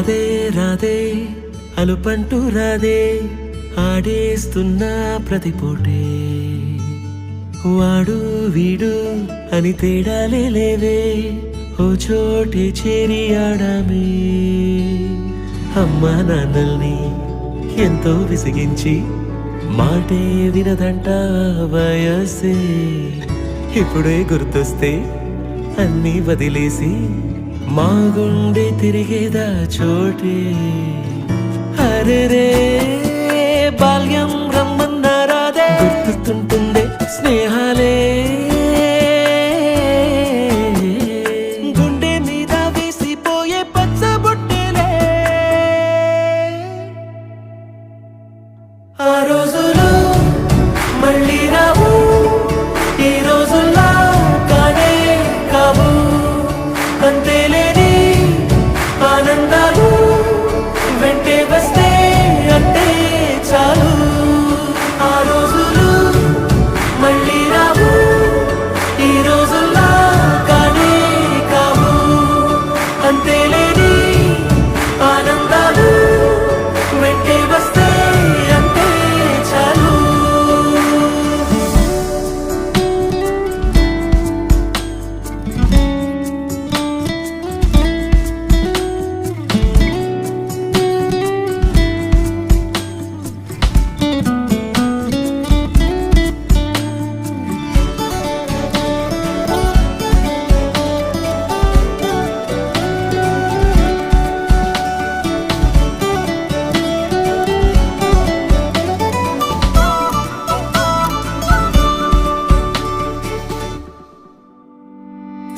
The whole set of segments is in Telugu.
రాధే రాధే అలుపంటూ రాధే ఆడేస్తున్నా ప్రతి పూటే వాడు వీడు అని తేడాలే లేవే ఓ చోటే చేరి ఆడామే అమ్మా నాన్నల్ని ఎంతో విసిగించి మాటే వినదంట వయసే ఇప్పుడే గుర్తొస్తే అన్నీ వదిలేసి మా గుండె తిరిగేదా చోటే అరెరే బాల్యం రమ్మన్నారాదే గుర్తుంటుండే స్నేహాలే గుండె మీద వేసిపోయే పచ్చబొట్టెలే ఆ రోజులు మళ్ళీ రావు ఈ రోజుల్లా కానే కావు అంతేలేని ఆనందాలు వెంటే వస్తే అంటే చాలు ఆ రోజులు మళ్ళీ రావు ఈ రోజుల్లా కానే కావు అంతేలేని ఆనందాలు వెంటే వస్తే అంటే చాలు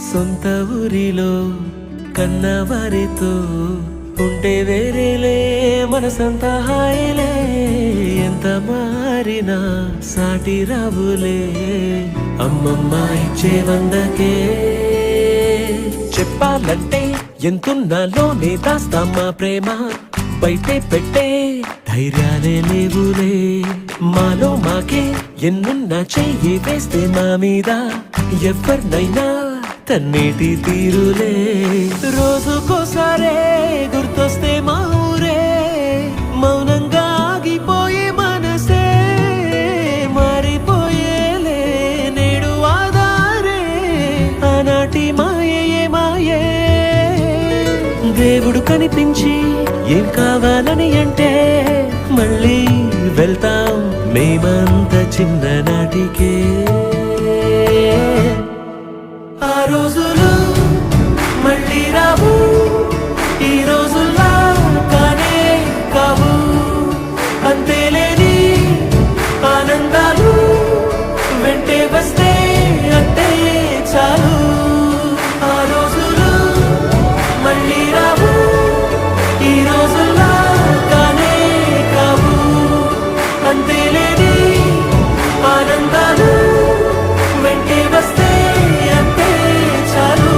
సొంత ఊరిలో కన్నవారితో ఉంటే వేరేలే మనసంత హాయిలే ఎంత మారినా సాటి రావులే అమ్మమ్మ ఇచ్చే వందకే చెప్పాలంటే ఎంతున్నాలోనే దాస్తామా ప్రేమ బయటే పెట్టే ధైర్యాలే లేవులే మాలో మాకే ఎన్నున్నా చెయ్యి వేస్తే మా మీద ఎవరినైనా తన్నేటి తీరులే రోజుకోసారే గుర్తొస్తే మా ఊరే మౌనంగా ఆగిపోయే మనసే మారిపోయేలే నేడు ఆధారే ఆనాటి మాయే మాయే దేవుడు కనిపించి ఏం కావాలని అంటే మళ్ళీ వెళ్తాం మేమంత చిన్ననాటికే ఆ రోజులు మళ్ళీ రావు ఈ రోజుల్లా కానే కావు అంతేలేని ఆనందాలు వెంటే వస్తే అంటే చాలు ఆ రోజులు మళ్ళీ రావు ఈ రోజుల్లా కానే కావు అంతేలేని ఆనందాలు వెంటే వస్తే అంటే చాలు